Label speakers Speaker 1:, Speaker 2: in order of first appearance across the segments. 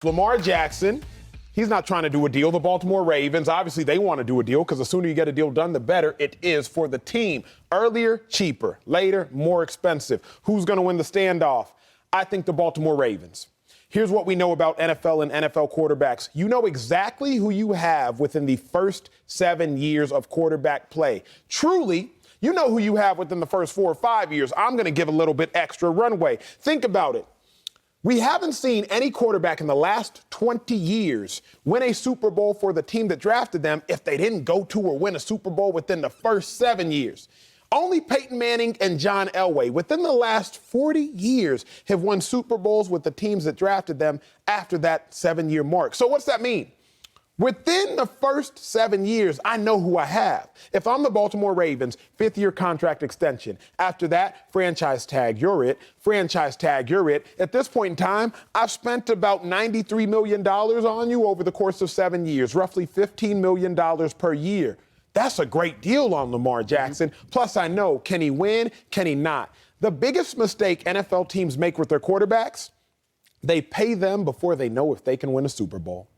Speaker 1: Lamar Jackson, he's not trying to do a deal. The Baltimore Ravens, obviously they want to do a deal because the sooner you get a deal done, the better it is for the team. Earlier, cheaper. Later, more expensive. Who's going to win the standoff? I think the Baltimore Ravens. Here's what we know about NFL and NFL quarterbacks. You know exactly who you have within the first 7 years of quarterback play. Truly, you know who you have within the first 4 or 5 years. I'm going to give a little bit extra runway. Think about it. We haven't seen any quarterback in the last 20 years win a Super Bowl for the team that drafted them if they didn't go to or win a Super Bowl within the first 7 years. Only Peyton Manning and John Elway within the last 40 years have won Super Bowls with the teams that drafted them after that 7-year mark. So what's that mean? Within the first 7 years, I know who I have. If I'm the Baltimore Ravens, 5th-year contract extension. After that, franchise tag, you're it. Franchise tag, you're it. At this point in time, I've spent about $93 million on you over the course of 7 years, roughly $15 million per year. That's a great deal on Lamar Jackson. Plus, I know, can he win? Can he not? The biggest mistake NFL teams make with their quarterbacks, they pay them before they know if they can win a Super Bowl.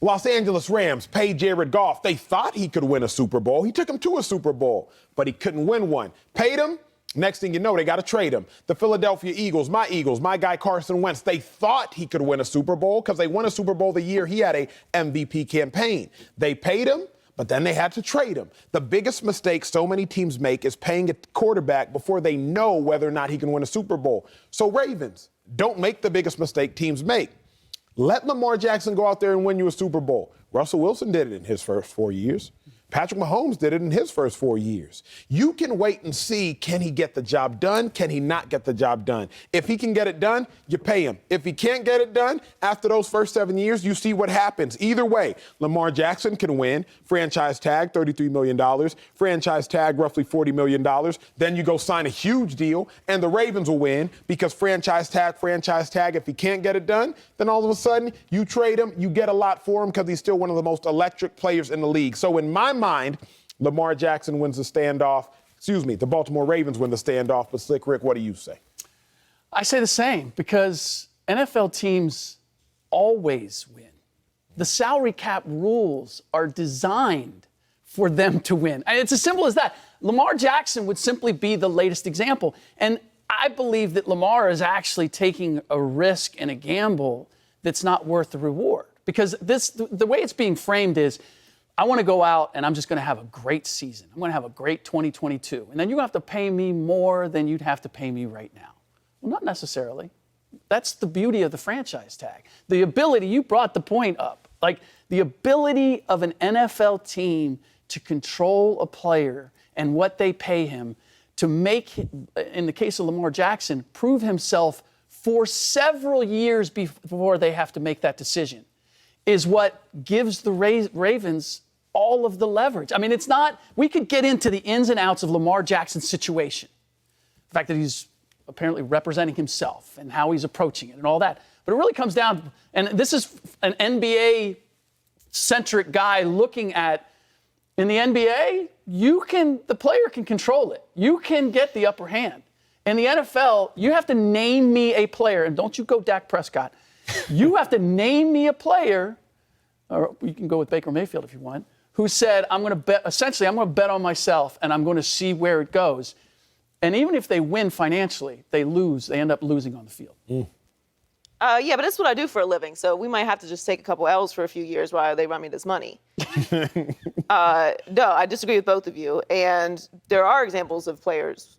Speaker 1: Los Angeles Rams paid Jared Goff. They thought he could win a Super Bowl. He took him to a Super Bowl, but he couldn't win one. Paid him. Next thing you know, they got to trade him. The Philadelphia Eagles, my guy Carson Wentz, they thought he could win a Super Bowl because they won a Super Bowl the year he had a MVP campaign. They paid him, but then they had to trade him. The biggest mistake so many teams make is paying a quarterback before they know whether or not he can win a Super Bowl. So Ravens, don't make the biggest mistake teams make. Let Lamar Jackson go out there and win you a Super Bowl. Russell Wilson did it in his first 4 years. Patrick Mahomes did it in his first 4 years. You can wait and see, can he get the job done? Can he not get the job done? If he can get it done, you pay him. If he can't get it done, after those first 7 years, you see what happens. Either way, Lamar Jackson can win. Franchise tag, $33 million. Franchise tag, roughly $40 million. Then you go sign a huge deal, and the Ravens will win because franchise tag. If he can't get it done, then all of a sudden, you trade him. You get a lot for him because he's still one of the most electric players in the league. So in my mind, Lamar Jackson wins the standoff. The Baltimore Ravens win the standoff. But Slick Rick, what do you say?
Speaker 2: I say the same because NFL teams always win. The salary cap rules are designed for them to win. It's as simple as that. Lamar Jackson would simply be the latest example. And I believe that Lamar is actually taking a risk and a gamble that's not worth the reward. Because the way it's being framed is, I want to go out and I'm just going to have a great season. I'm going to have a great 2022. And then you're going to have to pay me more than you'd have to pay me right now. Well, not necessarily. That's the beauty of the franchise tag. The ability, you brought the point up, like the ability of an NFL team to control a player and what they pay him to make, in the case of Lamar Jackson, prove himself for several years before they have to make that decision is what gives the Ravens all of the leverage. I mean, it's not, we could get into the ins and outs of Lamar Jackson's situation. The fact that he's apparently representing himself and how he's approaching it and all that. But it really comes down, and this is an NBA-centric guy looking at, in the NBA, the player can control it. You can get the upper hand. In the NFL, you have to name me a player, and don't you go Dak Prescott. You have to name me a player, or you can go with Baker Mayfield if you want, who said, I'm going to bet on myself and I'm going to see where it goes. And even if they win financially, they end up losing on the field.
Speaker 3: Yeah, but that's what I do for a living. So we might have to just take a couple L's for a few years while they run me this money. No, I disagree with both of you. And there are examples of players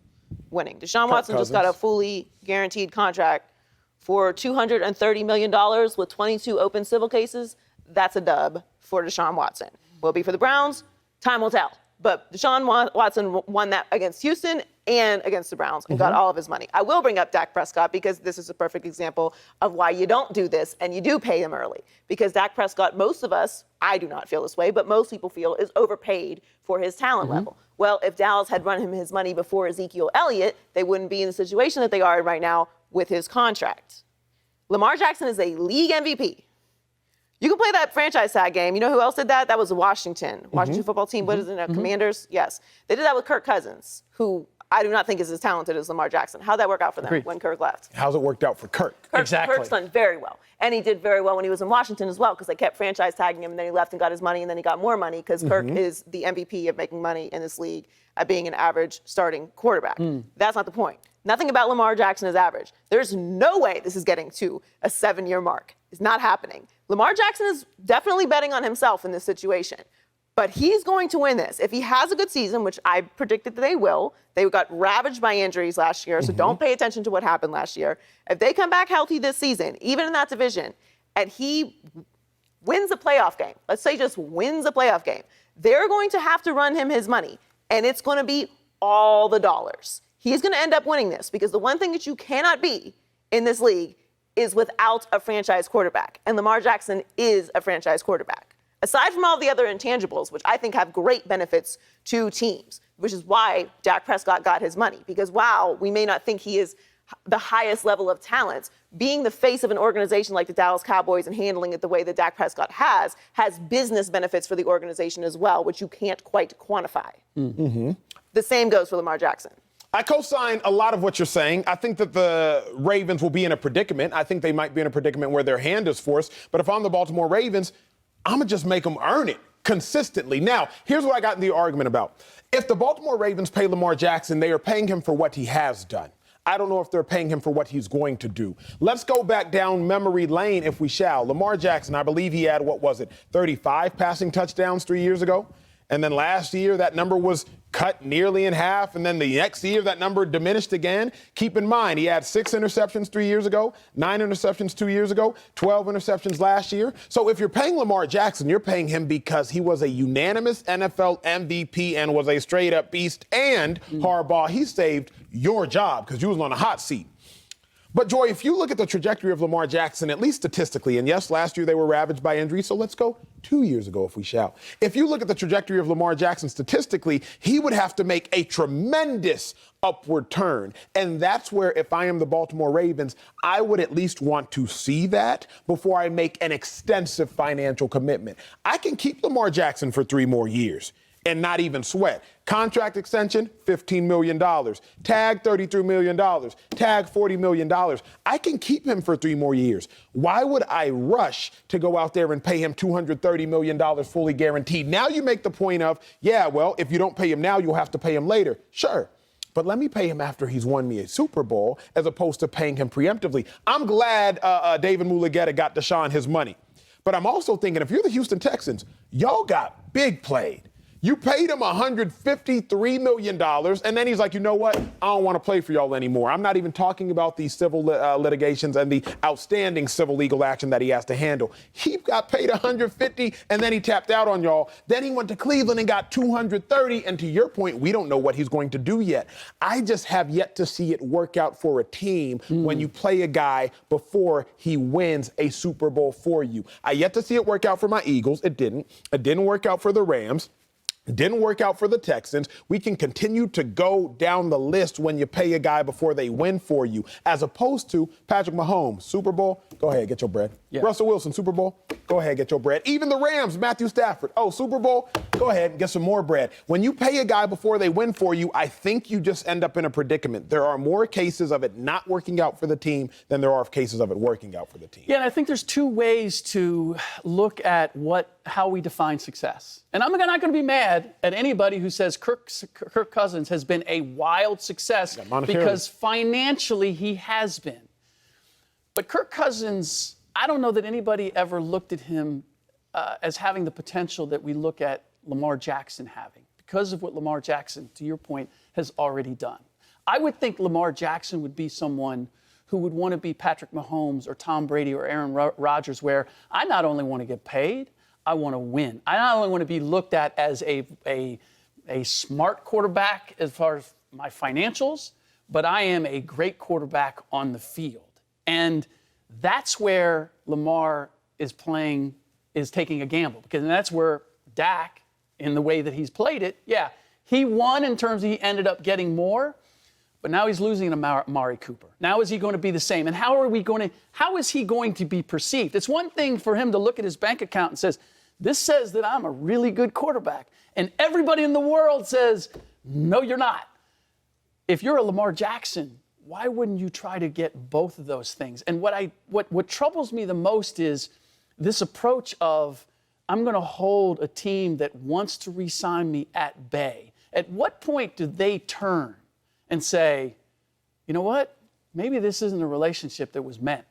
Speaker 3: winning. Deshaun Watson just got a fully guaranteed contract for $230 million with 22 open civil cases. That's a dub for Deshaun Watson. Will it be for the Browns? Time will tell. But Deshaun Watson won that against Houston and against the Browns and got all of his money. I will bring up Dak Prescott because this is a perfect example of why you don't do this and you do pay him early. Because Dak Prescott, most of us, I do not feel this way, but most people feel is overpaid for his talent level. Well, if Dallas had run him his money before Ezekiel Elliott, they wouldn't be in the situation that they are in right now with his contract. Lamar Jackson is a league MVP. You can play that franchise tag game. You know who else did that? That was Washington football team. What is it? Commanders? Yes. They did that with Kirk Cousins, who I do not think is as talented as Lamar Jackson. How'd that work out for them when Kirk left?
Speaker 1: How's it worked out for Kirk?
Speaker 3: Kirk's done very well. And he did very well when he was in Washington as well, because they kept franchise tagging him, and then he left and got his money, and then he got more money, because Kirk is the MVP of making money in this league at being an average starting quarterback. That's not the point. Nothing about Lamar Jackson is average. There's no way this is getting to a 7-year mark. It's not happening. Lamar Jackson is definitely betting on himself in this situation. But he's going to win this. If he has a good season, which I predicted that they will, they got ravaged by injuries last year, so don't pay attention to what happened last year. If they come back healthy this season, even in that division, and he wins a playoff game, let's say just wins a playoff game, they're going to have to run him his money, and it's going to be all the dollars. He's going to end up winning this, because the one thing that you cannot be in this league is without a franchise quarterback, and Lamar Jackson is a franchise quarterback. Aside from all the other intangibles, which I think have great benefits to teams, which is why Dak Prescott got his money. Because while we may not think he is the highest level of talent, being the face of an organization like the Dallas Cowboys and handling it the way that Dak Prescott has business benefits for the organization as well, which you can't quite quantify. The same goes for Lamar Jackson.
Speaker 1: I co-sign a lot of what you're saying. I think that the Ravens will be in a predicament. I think they might be in a predicament where their hand is forced. But if I'm the Baltimore Ravens, I'm going to just make them earn it consistently. Now, here's what I got in the argument about. If the Baltimore Ravens pay Lamar Jackson, they are paying him for what he has done. I don't know if they're paying him for what he's going to do. Let's go back down memory lane, if we shall. Lamar Jackson, I believe he had, 35 passing touchdowns 3 years ago? And then last year, that number was cut nearly in half. And then the next year, that number diminished again. Keep in mind, he had 6 interceptions 3 years ago, 9 interceptions 2 years ago, 12 interceptions last year. So if you're paying Lamar Jackson, you're paying him because he was a unanimous NFL MVP and was a straight-up beast. And Harbaugh, he saved your job because you was on a hot seat. But, Joy, if you look at the trajectory of Lamar Jackson, at least statistically, and yes, last year they were ravaged by injury, so let's go 2 years ago if we shall. If you look at the trajectory of Lamar Jackson statistically, he would have to make a tremendous upward turn. And that's where, if I am the Baltimore Ravens, I would at least want to see that before I make an extensive financial commitment. I can keep Lamar Jackson for 3 more years and not even sweat. Contract extension, $15 million. Tag, $33 million. Tag, $40 million. I can keep him for 3 more years. Why would I rush to go out there and pay him $230 million fully guaranteed? Now you make the point of, yeah, well, if you don't pay him now, you'll have to pay him later. Sure. But let me pay him after he's won me a Super Bowl as opposed to paying him preemptively. I'm glad David Mulugeta got Deshaun his money. But I'm also thinking, if you're the Houston Texans, y'all got big played. You paid him $153 million, and then he's like, you know what? I don't want to play for y'all anymore. I'm not even talking about the civil litigations and the outstanding civil legal action that he has to handle. He got paid $150, and then he tapped out on y'all. Then he went to Cleveland and got $230, and to your point, we don't know what he's going to do yet. I just have yet to see it work out for a team when you play a guy before he wins a Super Bowl for you. I yet to see it work out for my Eagles. It didn't. It didn't work out for the Rams. Didn't work out for the Texans. We can continue to go down the list when you pay a guy before they win for you, as opposed to Patrick Mahomes, Super Bowl, go ahead, get your bread. Yeah. Russell Wilson, Super Bowl, go ahead, get your bread. Even the Rams, Matthew Stafford, Super Bowl, go ahead and get some more bread. When you pay a guy before they win for you, I think you just end up in a predicament. There are more cases of it not working out for the team than there are cases of it working out for the team.
Speaker 2: Yeah, and I think there's 2 ways to look at how we define success. And I'm not going to be mad at anybody who says Kirk Cousins has been a wild success because financially he has been. But Kirk Cousins, I don't know that anybody ever looked at him as having the potential that we look at Lamar Jackson having because of what Lamar Jackson, to your point, has already done. I would think Lamar Jackson would be someone who would want to be Patrick Mahomes or Tom Brady or Aaron Rodgers, where I not only want to get paid, I want to win. I not only want to be looked at as a smart quarterback as far as my financials, but I am a great quarterback on the field. And that's where Lamar is taking a gamble, because that's where Dak, in the way that he's played it, yeah, he won in terms of he ended up getting more, but now he's losing to Amari Cooper. Now is he going to be the same? And how is he going to be perceived? It's one thing for him to look at his bank account and says, this says that I'm a really good quarterback. And everybody in the world says, no, you're not. if you're a Lamar Jackson, why wouldn't you try to get both of those things? And what troubles me the most is this approach of, I'm going to hold a team that wants to re-sign me at bay. At what point do they turn and say, you know what? Maybe this isn't a relationship that was meant,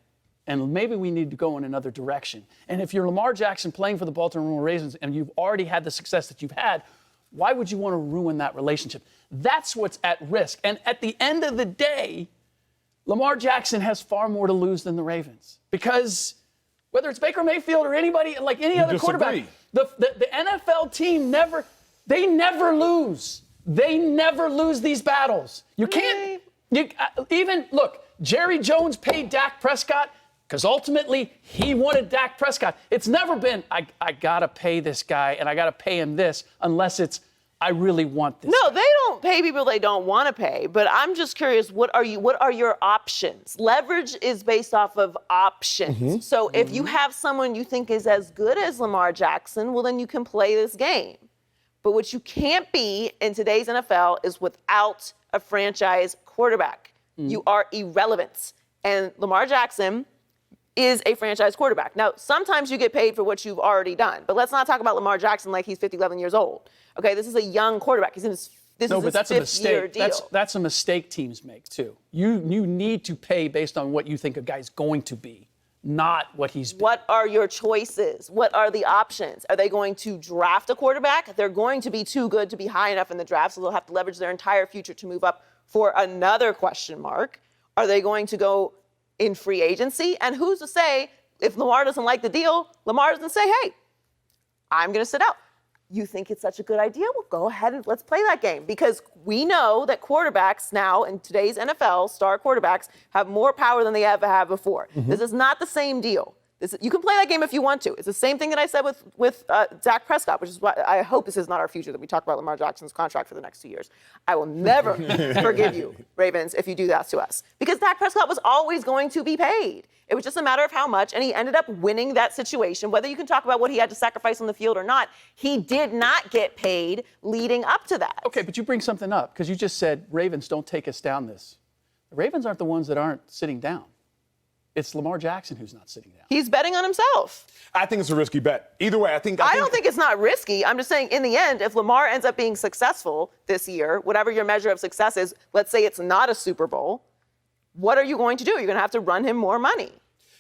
Speaker 2: and maybe we need to go in another direction. And if you're Lamar Jackson playing for the Baltimore Ravens and you've already had the success that you've had, why would you want to ruin that relationship? That's what's at risk. And at the end of the day, Lamar Jackson has far more to lose than the Ravens, because whether it's Baker Mayfield or anybody, like any other quarterback, the NFL team never lose. They never lose these battles. You can't, look, Jerry Jones paid Dak Prescott because ultimately he wanted Dak Prescott. It's never been, I got to pay this guy and I got to pay him this, unless it's, I really want this.
Speaker 3: No, they don't pay people they don't want to pay. But I'm just curious, what are your options? Leverage is based off of options. So if you have someone you think is as good as Lamar Jackson, well, then you can play this game. But what you can't be in today's NFL is without a franchise quarterback. You are irrelevant. And Lamar Jackson is a franchise quarterback. Now, sometimes you get paid for what you've already done. But let's not talk about Lamar Jackson like he's 11 years old. Okay, this is a young quarterback. He's in his fifth-year deal.
Speaker 2: That's a mistake teams make, too. You need to pay based on what you think a guy's going to be, not what he's been.
Speaker 3: What are your choices? What are the options? Are they going to draft a quarterback? They're going to be too good to be high enough in the draft, so they'll have to leverage their entire future to move up for another question mark. Are they going to go in free agency? And who's to say if Lamar doesn't like the deal, Lamar doesn't say, hey, I'm going to sit out. You think it's such a good idea? Well, go ahead and let's play that game. Because we know that quarterbacks now in today's NFL, star quarterbacks, have more power than they ever have before. This is not the same deal. You can play that game if you want to. It's the same thing that I said with Dak Prescott, which is why I hope this is not our future, that we talk about Lamar Jackson's contract for the next 2 years. I will never forgive you, Ravens, if you do that to us. Because Dak Prescott was always going to be paid. It was just a matter of how much, and he ended up winning that situation. Whether you can talk about what he had to sacrifice on the field or not, he did not get paid leading up to that.
Speaker 2: Okay, but you bring something up, because you just said, Ravens, don't take us down this. The Ravens aren't the ones that aren't sitting down. It's Lamar Jackson who's not sitting down.
Speaker 3: He's betting on himself.
Speaker 1: I think it's a risky bet. Either way, I don't
Speaker 3: think it's not risky. I'm just saying, in the end, if Lamar ends up being successful this year, whatever your measure of success is, let's say it's not a Super Bowl, what are you going to do? You're going to have to run him more money.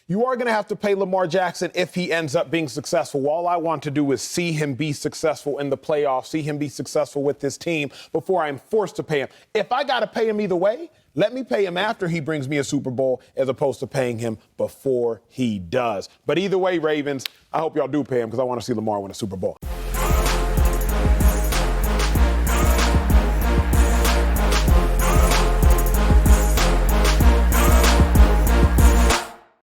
Speaker 1: You are going to have to pay Lamar Jackson if he ends up being successful. All I want to do is see him be successful in the playoffs, see him be successful with this team before I'm forced to pay him. If I got to pay him either way, let me pay him after he brings me a Super Bowl as opposed to paying him before he does. But either way, Ravens, I hope y'all do pay him because I want to see Lamar win a Super Bowl.